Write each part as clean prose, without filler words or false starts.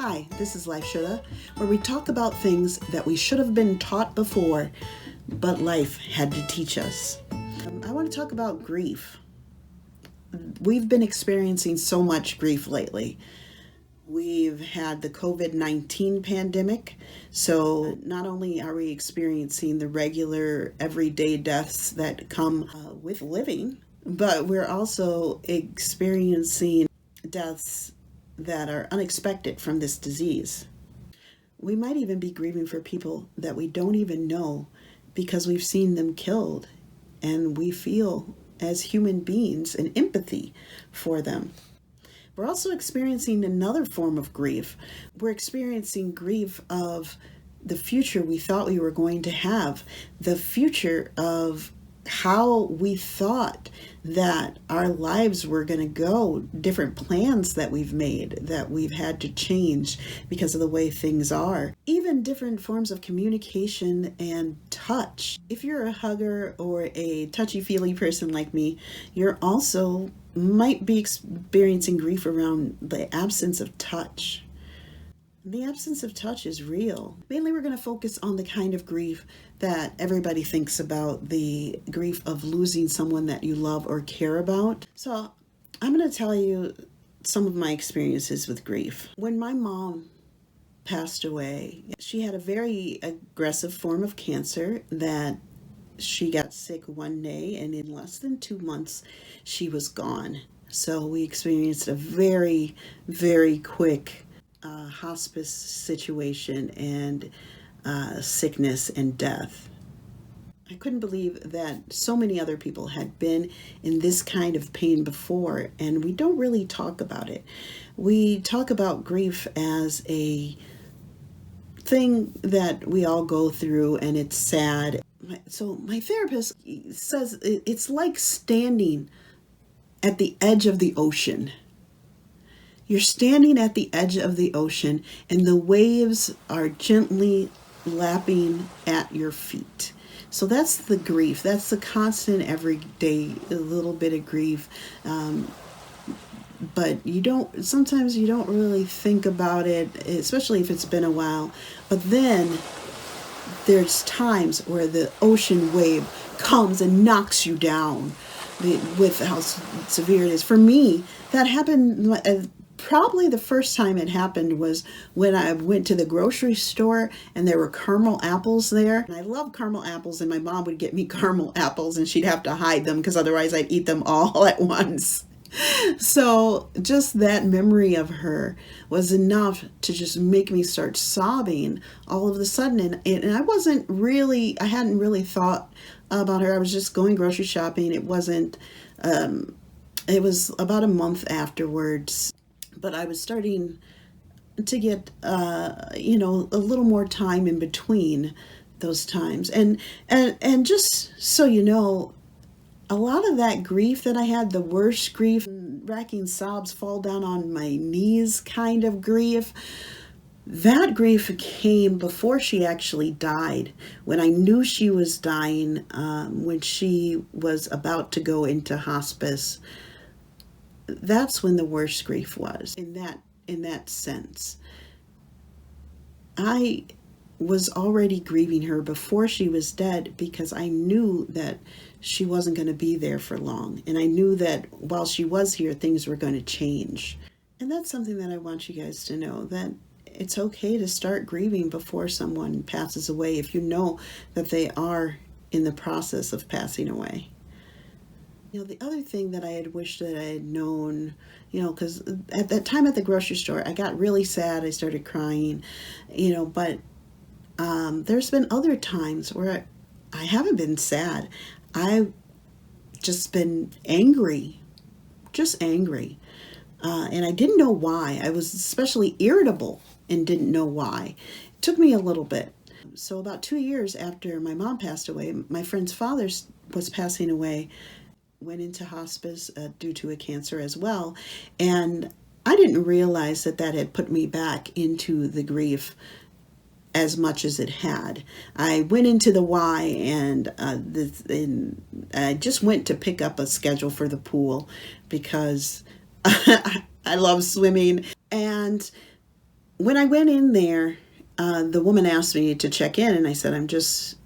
Hi, this is Life Shoulda, where we talk about things that we should have been taught before, but life had to teach us. I want to talk about grief. We've been experiencing so much grief lately. We've had the COVID-19 pandemic, so not only are we experiencing the regular everyday deaths that come with living, but we're also experiencing deaths that are unexpected from this disease. We might even be grieving for people that we don't even know because we've seen them killed, and we feel as human beings an empathy for them. We're also experiencing another form of grief. We're experiencing grief of the future we thought we were going to have, the future of how we thought that our lives were going to go, different plans that we've made that we've had to change because of the way things are, even different forms of communication and touch. If you're a hugger or a touchy-feely person like me, you're also might be experiencing grief around the absence of touch. The absence of touch is real. Mainly we're going to focus on the kind of grief that everybody thinks about, the grief of losing someone that you love or care about. So I'm going to tell you some of my experiences with grief. When my mom passed away, she had a very aggressive form of cancer that she got sick one day, and in less than 2 months, she was gone. So we experienced a very, very quick hospice situation and sickness and death. I couldn't believe that so many other people had been in this kind of pain before, and we don't really talk about it. We talk about grief as a thing that we all go through, and it's sad. So my therapist says it's like standing at the edge of the ocean. You're standing at the edge of the ocean, and the waves are gently lapping at your feet. So that's the grief. That's the constant, everyday little bit of grief. But sometimes you don't really think about it, especially if it's been a while. But then there's times where the ocean wave comes and knocks you down with how severe it is. For me, that happened. Probably the first time it happened was when I went to the grocery store and there were caramel apples there. And I love caramel apples, and my mom would get me caramel apples and she'd have to hide them because otherwise I'd eat them all at once. So just that memory of her was enough to just make me start sobbing all of a sudden. And I hadn't really thought about her. I was just going grocery shopping. It was about a month afterwards. But I was starting to get, a little more time in between those times. And just so you know, a lot of that grief that I had, the worst grief, racking sobs, fall down on my knees kind of grief, that grief came before she actually died. When I knew she was dying, when she was about to go into hospice, that's when the worst grief was, in that sense. I was already grieving her before she was dead because I knew that she wasn't going to be there for long. And I knew that while she was here, things were going to change. And that's something that I want you guys to know, that it's okay to start grieving before someone passes away if you know that they are in the process of passing away. The other thing that I had wished that I had known, because at that time at the grocery store, I got really sad. I started crying, but there's been other times where I haven't been sad. I've just been angry, and I didn't know why. I was especially irritable and didn't know why. It took me a little bit. So about 2 years after my mom passed away, my friend's father was passing away, went into hospice due to a cancer as well. And I didn't realize that had put me back into the grief as much as it had. I went into the why, and I just went to pick up a schedule for the pool because I love swimming. And when I went in there, the woman asked me to check in, and I said, I'm just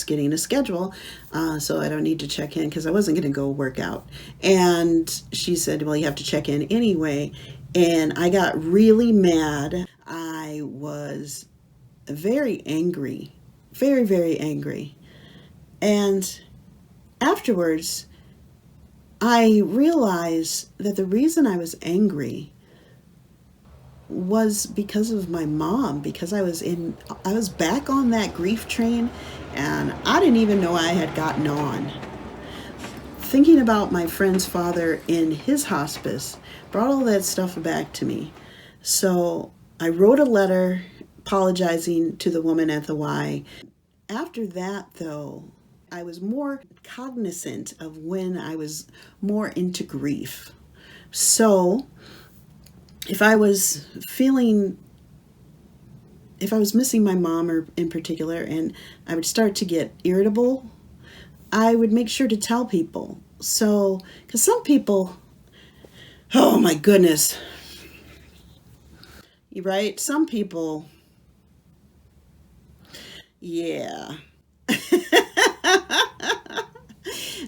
getting a schedule, so I don't need to check in because I wasn't going to go work out. And she said, well, you have to check in anyway. And I got really mad. I was very angry, very, very angry. And afterwards, I realized that the reason I was angry was because of my mom, because I was back on that grief train, and I didn't even know I had gotten on. Thinking about my friend's father in his hospice brought all that stuff back to me. So I wrote a letter apologizing to the woman at the Y. After that, though, I was more cognizant of when I was more into grief. So if I was missing my mom, or in particular, and I would start to get irritable, I would make sure to tell people. So, because some people, oh my goodness, right? Some people, yeah.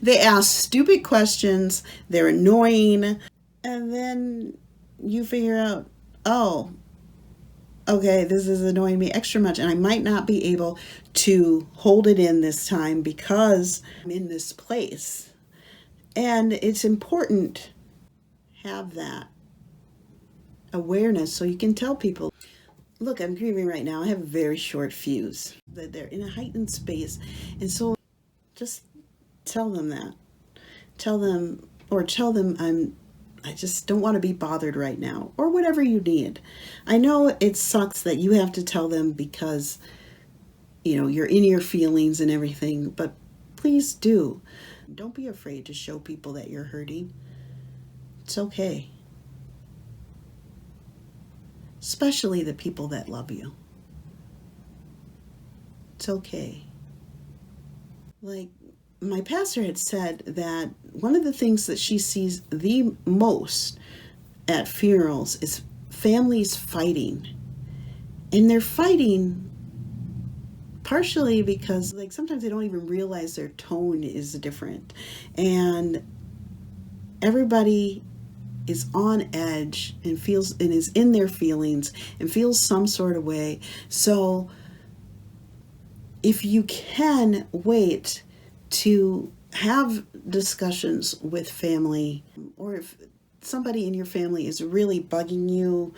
They ask stupid questions, they're annoying, and then you figure out, oh, okay, this is annoying me extra much, and I might not be able to hold it in this time because I'm in this place. And it's important to have that awareness so you can tell people, look, I'm grieving right now. I have a very short fuse. That they're in a heightened space. And so just tell them that. Tell them I just don't want to be bothered right now, or whatever you need. I know it sucks that you have to tell them because, you're in your feelings and everything, but please do. Don't be afraid to show people that you're hurting. It's okay. Especially the people that love you. It's okay. Like my pastor had said that one of the things that she sees the most at funerals is families fighting. And they're fighting partially because sometimes they don't even realize their tone is different. And everybody is on edge and is in their feelings and feels some sort of way. So if you can wait to have discussions with family, or if somebody in your family is really bugging you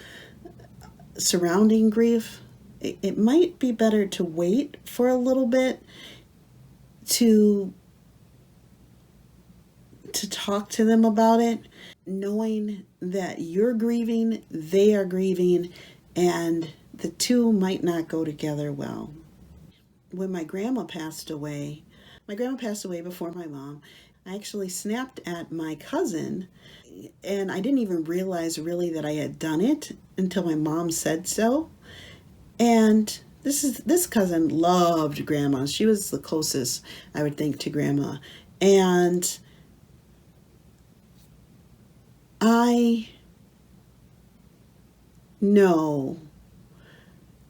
surrounding grief, it might be better to wait for a little bit to talk to them about it, knowing that you're grieving, they are grieving, and the two might not go together well. When my grandma passed away before my mom, I actually snapped at my cousin, and I didn't even realize really that I had done it until my mom said so. And this cousin loved grandma. She was the closest, I would think, to grandma. And I know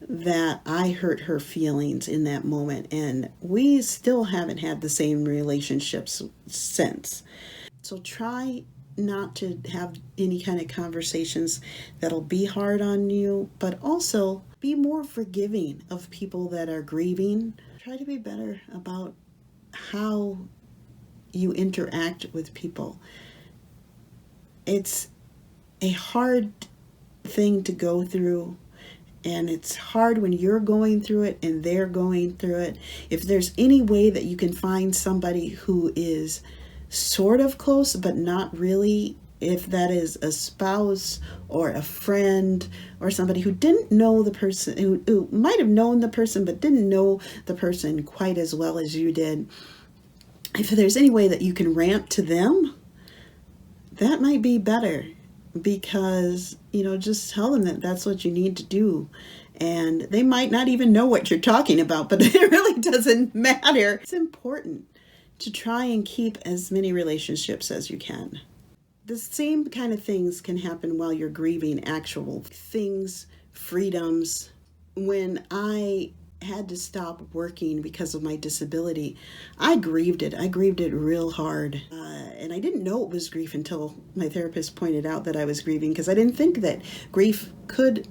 that I hurt her feelings in that moment, and we still haven't had the same relationships since. So try not to have any kind of conversations that'll be hard on you, but also be more forgiving of people that are grieving. Try to be better about how you interact with people. It's a hard thing to go through, and it's hard when you're going through it and they're going through it. If there's any way that you can find somebody who is sort of close but not really, if that is a spouse or a friend or somebody who didn't know the person, who might have known the person but didn't know the person quite as well as you did, if there's any way that you can rant to them, that might be better, because just tell them that that's what you need to do. And they might not even know what you're talking about, but it really doesn't matter. It's important to try and keep as many relationships as you can. The same kind of things can happen while you're grieving actual things freedoms. When I had to stop working because of my disability, I grieved it. I grieved it real hard. And I didn't know it was grief until my therapist pointed out that I was grieving, because I didn't think that grief could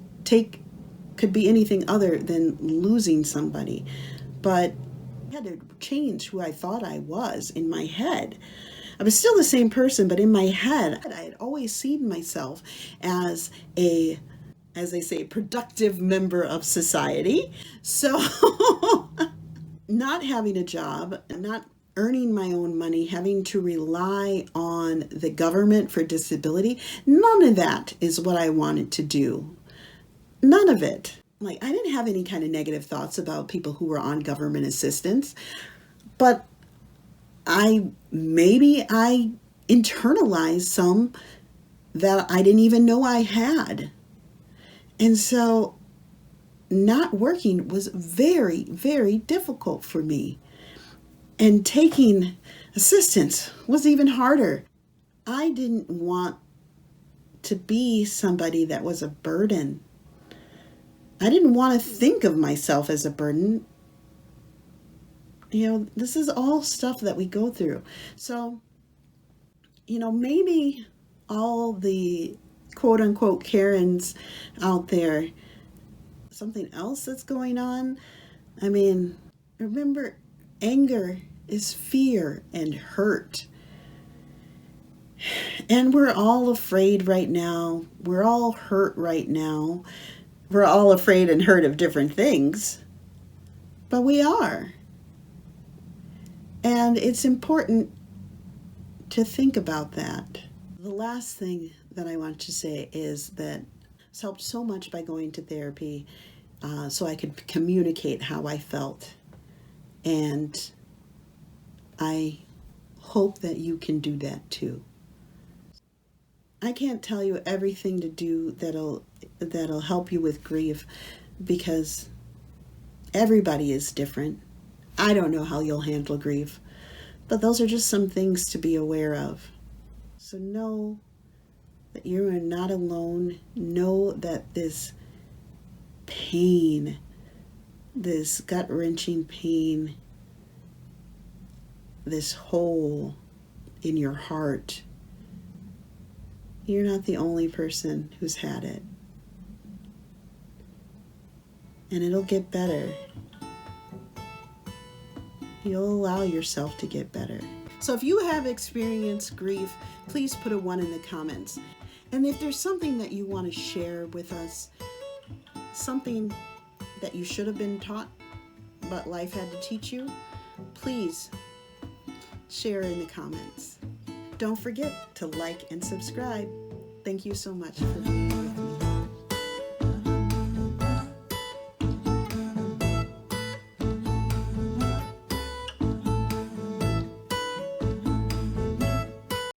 be anything other than losing somebody. But I had to change who I thought I was in my head. I was still the same person, but in my head, I had always seen myself as as they say, productive member of society. So not having a job, not earning my own money, having to rely on the government for disability, none of that is what I wanted to do. None of it. Like, I didn't have any kind of negative thoughts about people who were on government assistance, but I internalized some that I didn't even know I had. And so not working was very, very difficult for me. And taking assistance was even harder. I didn't want to be somebody that was a burden. I didn't want to think of myself as a burden. This is all stuff that we go through. So, maybe all the quote unquote Karens out there, something else that's going on. I mean, remember, anger is fear and hurt. And we're all afraid right now. We're all hurt right now. We're all afraid and hurt of different things, but we are. And it's important to think about that. The last thing that I want to say is that it's helped so much by going to therapy, so I could communicate how I felt. And I hope that you can do that too. I can't tell you everything to do that'll help you with grief, because everybody is different. I don't know how you'll handle grief, but those are just some things to be aware of. So know that you are not alone. Know that this pain, this gut-wrenching pain, this hole in your heart, you're not the only person who's had it. And it'll get better. You'll allow yourself to get better. So if you have experienced grief, please put a 1 in the comments. And if there's something that you want to share with us, something that you should have been taught but life had to teach you, please share in the comments. Don't forget to like and subscribe. Thank you so much for being here.